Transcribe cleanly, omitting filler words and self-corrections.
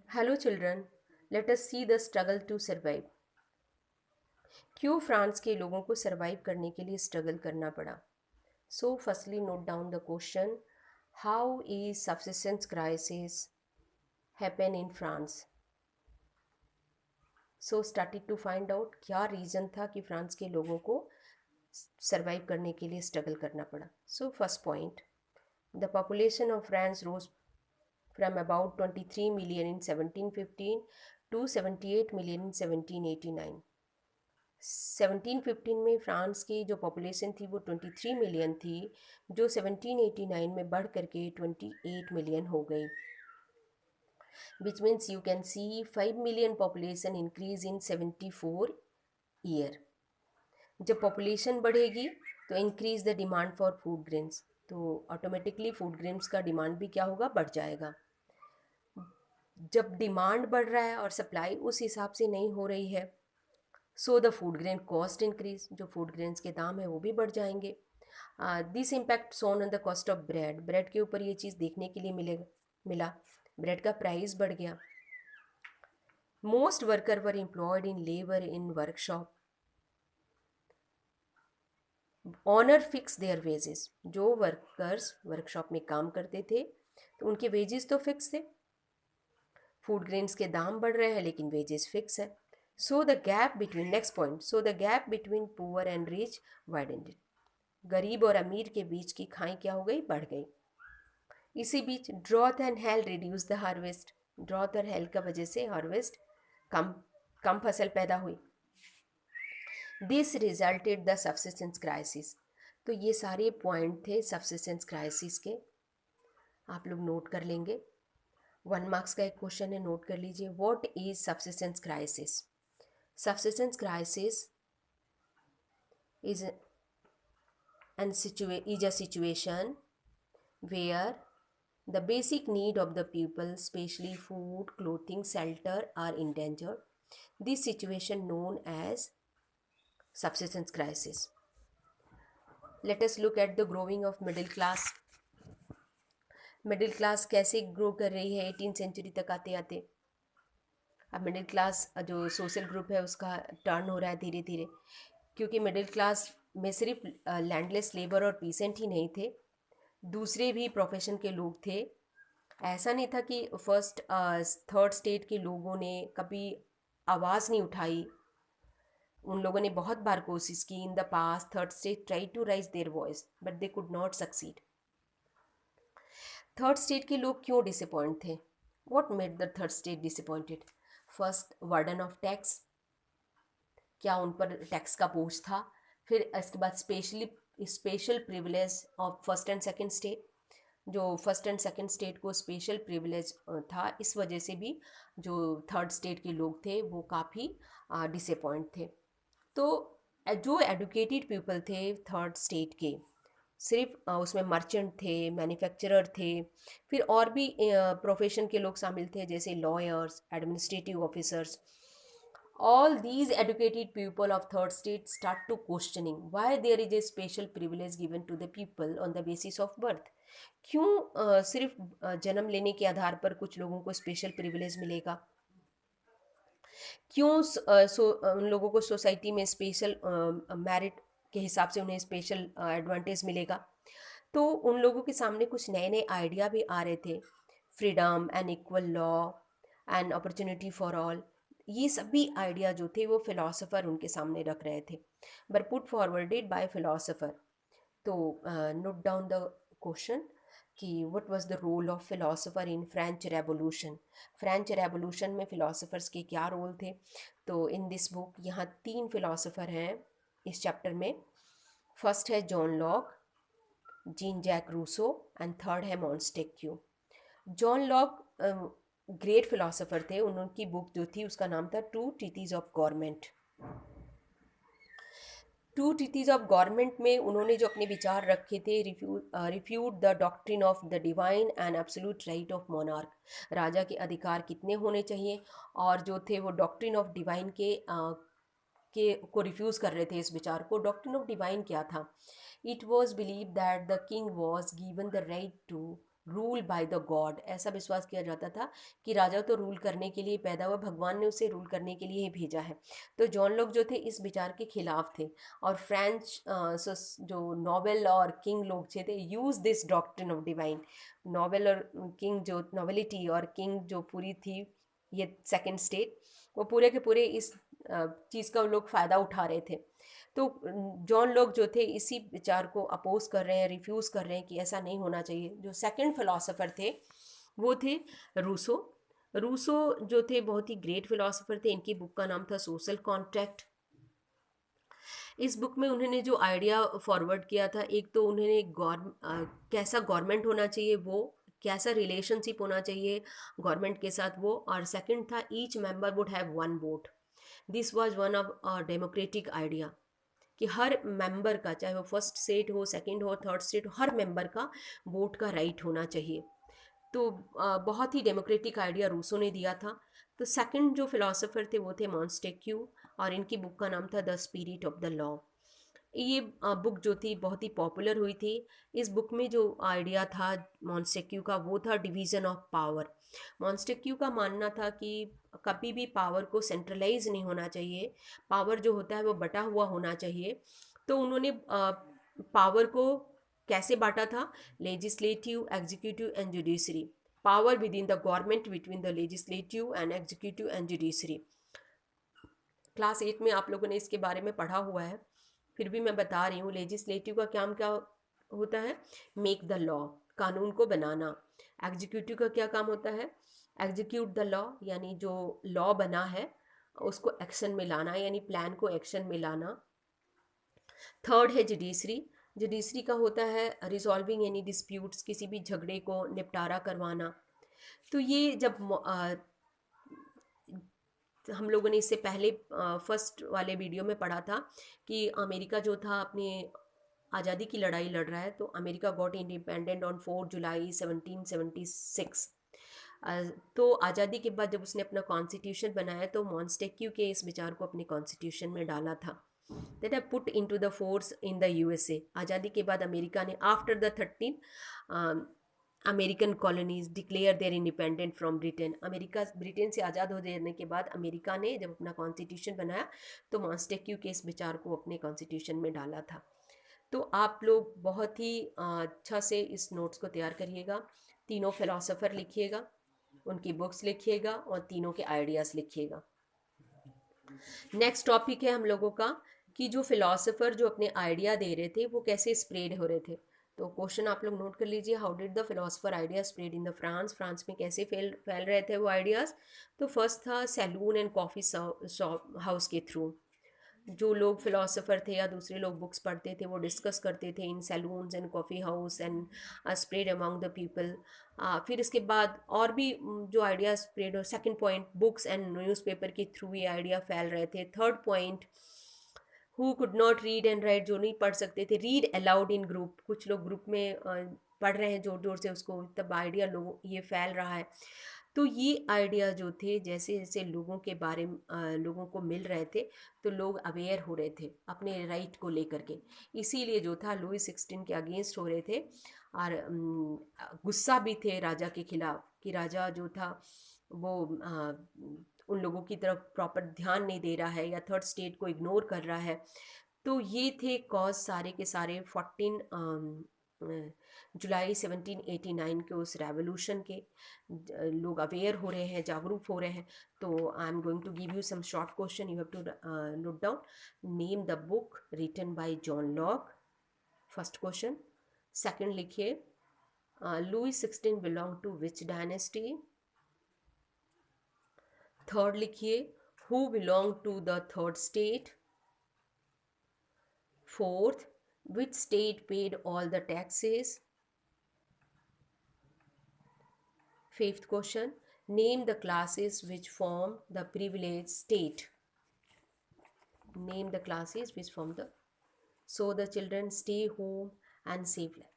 Hello children, let us see the struggle to survive. क्यों France के लोगों को सरवाइव करने के लिए स्ट्रगल करना पड़ा? So firstly note down the question, how is subsistence crisis happen in France? So started to find out क्या रीज़न था कि फ्रांस के लोगों को सरवाइव करने के लिए स्ट्रगल करना पड़ा. So first point, the population of France rose from about 23 million in 1715 to 78 million in 1789. 1715 में फ्रांस की जो पॉपुलेशन थी वो 23 मिलियन थी, जो 1789 में बढ़ करके 28 मिलियन हो गई. Which means you can see 5 million population increase in 74 year. जब पॉपुलेशन बढ़ेगी तो increase the demand for food grains, तो ऑटोमेटिकली फूड ग्रेन्स का डिमांड भी क्या होगा, बढ़ जाएगा. जब डिमांड बढ़ रहा है और सप्लाई उस हिसाब से नहीं हो रही है, so the food grain cost increase, जो फूड ग्रेन्स के दाम है वो भी बढ़ जाएंगे. This impact soon on the cost of bread, bread के ऊपर ये चीज़ देखने के लिए मिला. ब्रेड का प्राइस बढ़ गया. Most worker were employed in labour in workshop. Owner fix their wages, जो वर्कर्स वर्कशॉप में काम करते थे तो उनके वेजेस तो फिक्स थे. फूड ग्रेन्स के दाम बढ़ रहे हैं लेकिन वेजेस फिक्स है. So the gap between, next point, so the gap between poor and rich widened. गरीब और अमीर के बीच की खाई क्या हो गई, बढ़ गई. इसी बीच drought and hail reduce the harvest. Drought और हेल का वजह से हार्वेस्ट कम कम फसल पैदा हुई. This resulted the subsistence crisis. तो ये सारे पॉइंट थे सब्सिस्टेंस क्राइसिस के, आप लोग नोट कर लेंगे. 1 मार्क्स का एक क्वेश्चन है, नोट कर लीजिए. What is subsistence crisis? Subsistence crisis is a situation where the basic need of the people, especially food, clothing, shelter, are endangered. This situation known as subsistence crisis. Let us look at the growing of middle class. Middle class कैसे grow कर रही है 18 century तक आते आते. अब middle class जो social group है उसका टर्न हो रहा है धीरे धीरे, क्योंकि मिडिल क्लास में सिर्फ लैंडलेस लेबर और पीसेंट ही नहीं थे, दूसरे भी प्रोफेशन के लोग थे. ऐसा नहीं था कि फर्स्ट थर्ड स्टेट के लोगों ने कभी आवाज़ नहीं उठाई. उन लोगों ने बहुत बार कोशिश की. In the past third state try to raise their voice but they could not succeed. Third state के लोग क्यों डिसअपॉइंट थे? What made the third state disappointed? First, burden of tax, क्या उन पर टैक्स का बोझ था. फिर इसके बाद special privilege of first and second state, जो फर्स्ट एंड सेकंड स्टेट को स्पेशल प्रिविलेज था, इस वजह से भी जो थर्ड स्टेट के लोग थे वो काफ़ी डिसअपॉइंट थे. तो जो एडुकेटेड पीपल थे थर्ड स्टेट के, सिर्फ उसमें मर्चेंट थे, मैन्युफैक्चरर थे, फिर और भी प्रोफेशन के लोग शामिल थे जैसे lawyers, administrative officers. All these educated people of third state start to questioning why there is a special privilege given to the people on the basis of birth. क्यों सिर्फ जन्म लेने के आधार पर कुछ लोगों को स्पेशल प्रिविलेज मिलेगा? क्यों उन लोगों को सोसाइटी में स्पेशल मेरिट के हिसाब से उन्हें स्पेशल एडवांटेज मिलेगा? तो उन लोगों के सामने कुछ नए नए आइडिया भी आ रहे थे. Freedom and equal law and opportunity for all, ये सभी आइडिया जो थे वो फिलोसोफर उनके सामने रख रहे थे, but put forwarded by philosopher. तो नोट डाउन द क्वेश्चन कि what was the role of philosopher in French revolution. French revolution में फिलोसोफर्स के क्या रोल थे? तो इन दिस बुक यहाँ 3 फिलोसोफर हैं इस चैप्टर में. फर्स्ट है John Locke, Jean Jacques Rousseau and third है Montesquieu. John Locke great philosopher थे. उनकी बुक जो थी उसका नाम था two treatises of government. Two treatises of government में उन्होंने जो अपने विचार रखे थे, refute the doctrine of the divine and absolute right of monarch. राजा के अधिकार कितने होने चाहिए, और जो थे वो डॉक्ट्रिन ऑफ डिवाइन के को रिफ्यूज़ कर रहे थे इस विचार को. डॉक्ट्रिन ऑफ डिवाइन क्या था? It was believe that the king was given the right to rule by the god, ऐसा विश्वास किया जाता था कि राजा तो रूल करने के लिए पैदा हुआ, भगवान ने उसे रूल करने के लिए ही भेजा है। तो जॉन लॉक जो थे इस विचार के खिलाफ थे, और फ्रेंच जो नोबेल और किंग लोग थे use this doctrine of divine. Nobel और किंग जो नोबेलिटी और किंग जो पूरी थी ये सेकंड स्टेट, वो पूरे के पूरे इस चीज़ का लोग फ़ायदा उठा रहे थे। तो जॉन लोग जो थे इसी विचार को अपोज कर रहे हैं, रिफ्यूज़ कर रहे हैं कि ऐसा नहीं होना चाहिए। जो सेकंड फिलोसोफर थे वो थे रूसो। रूसो जो थे बहुत ही ग्रेट फिलोसोफर थे। इनकी बुक का नाम था सोशल कॉन्ट्रैक्ट। इस बुक में उन्होंने जो आइडिया फॉरवर्ड किया था, एक तो उन्होंने कैसा गवर्नमेंट होना चाहिए, वो कैसा रिलेशनशिप होना चाहिए गवर्नमेंट के साथ वो, और सेकंड था each member would have one vote. This was one of democratic idea कि हर मेंबर का, चाहे वो फर्स्ट स्टेट हो, सेकंड हो, थर्ड स्टेट हो, हर मेंबर का वोट का राइट होना चाहिए। तो बहुत ही डेमोक्रेटिक आइडिया रूसो ने दिया था। तो सेकंड जो फिलोसोफर थे वो थे मॉन्टेस्क्यू, और इनकी बुक का नाम था the spirit of the law. ये बुक जो थी बहुत ही पॉपुलर हुई थी। इस बुक में जो आइडिया था मॉन्टेस्क्यू का वो था डिवीज़न ऑफ पावर। मॉन्टेस्क्यू का मानना था कि कभी भी पावर को सेंट्रलाइज नहीं होना चाहिए, पावर जो होता है वो बटा हुआ होना चाहिए। तो उन्होंने पावर को कैसे बांटा था, legislative, executive and judiciary, power with in the government between the legislative and executive and judiciary. Class 8 में आप लोगों ने इसके बारे में पढ़ा हुआ है, फिर भी मैं बता रही हूँ। लेजिस्लेटिव का काम क्या होता है, मेक द लॉ, कानून को बनाना। एग्जीक्यूटिव का क्या काम होता है, एग्जीक्यूट द लॉ, यानी जो लॉ बना है उसको एक्शन में लाना, यानी प्लान को एक्शन में लाना। थर्ड है जुडिशरी। जुडिशरी का होता है रिजॉल्विंग एनी डिस्प्यूट्स, किसी भी झगड़े को निपटारा करवाना। तो ये जब हम लोगों ने इससे पहले फर्स्ट वाले वीडियो में पढ़ा था कि अमेरिका जो था अपने आज़ादी की लड़ाई लड़ रहा है, तो अमेरिका गॉट इंडिपेंडेंट ऑन 4 जुलाई 1776। तो आज़ादी के बाद जब उसने अपना कॉन्स्टिट्यूशन बनाया तो मॉन्टेस्क्यू के इस विचार को अपने कॉन्स्टिट्यूशन में डाला था। दैट है put into the force in the USA. आज़ादी के बाद अमेरिका ने after the 13 American colonies declare there independent from Britain. America Britain से आज़ाद हो जाने के बाद अमेरिका ने जब अपना कॉन्स्टिट्यूशन बनाया तो मॉन्टेस्क्यू के इस विचार को अपने कॉन्स्टिट्यूशन में डाला था। तो आप लोग बहुत ही अच्छा से इस नोट्स को तैयार करिएगा। तीनों फिलोसोफर लिखिएगा, उनकी बुक्स लिखिएगा और तीनों के आइडियाज़ लिखिएगा। नेक्स्ट टॉपिक है हम लोगों का कि जो फिलोसोफर जो अपने आइडिया दे रहे थे वो कैसे स्प्रेड हो रहे थे। तो क्वेश्चन आप लोग नोट कर लीजिए, how did the philosopher idea spread in the France, France में कैसे फैल रहे थे वो आइडियाज़। तो फर्स्ट था सैलून एंड कॉफ़ी हाउस के थ्रू। जो लोग फिलोसोफर थे या दूसरे लोग बुक्स पढ़ते थे वो डिस्कस करते थे in salons and coffee house and spread among the people. फिर इसके बाद और भी जो आइडिया स्प्रेड हो। Second point, books and newspaper के थ्रू ये आइडिया फैल रहे थे। Third point, who could not read and write, जो नहीं पढ़ सकते थे, रीड अलाउड इन ग्रुप, कुछ लोग ग्रुप में पढ़ रहे हैं जोर जोर से उसको, तब आइडिया लोगों ये फैल रहा है। तो ये आइडिया जो थे जैसे जैसे लोगों के बारे में लोगों को मिल रहे थे तो लोग अवेयर हो रहे थे अपने राइट को लेकर के। इसीलिए जो था लुई 16 के अगेंस्ट हो रहे थे, और गुस्सा भी थे राजा के खिलाफ कि राजा जो था वो उन लोगों की तरफ प्रॉपर ध्यान नहीं दे रहा है या थर्ड स्टेट को इग्नोर कर रहा है। तो ये थे कॉज सारे के सारे 14 जुलाई 1789 के उस रेवोल्यूशन के। लोग अवेयर हो रहे हैं, जागरूक हो रहे हैं। तो I am going to give you some short question, you have to note down. Name the book written by John Locke, first question. Second लिखिए, Louis 16 belong to which dynasty. Third लिखिए, who belong to the third state. Fourth, which state paid all the taxes? Fifth question, name the classes which form the privileged state. Name the classes which form the, so the children stay home and save life.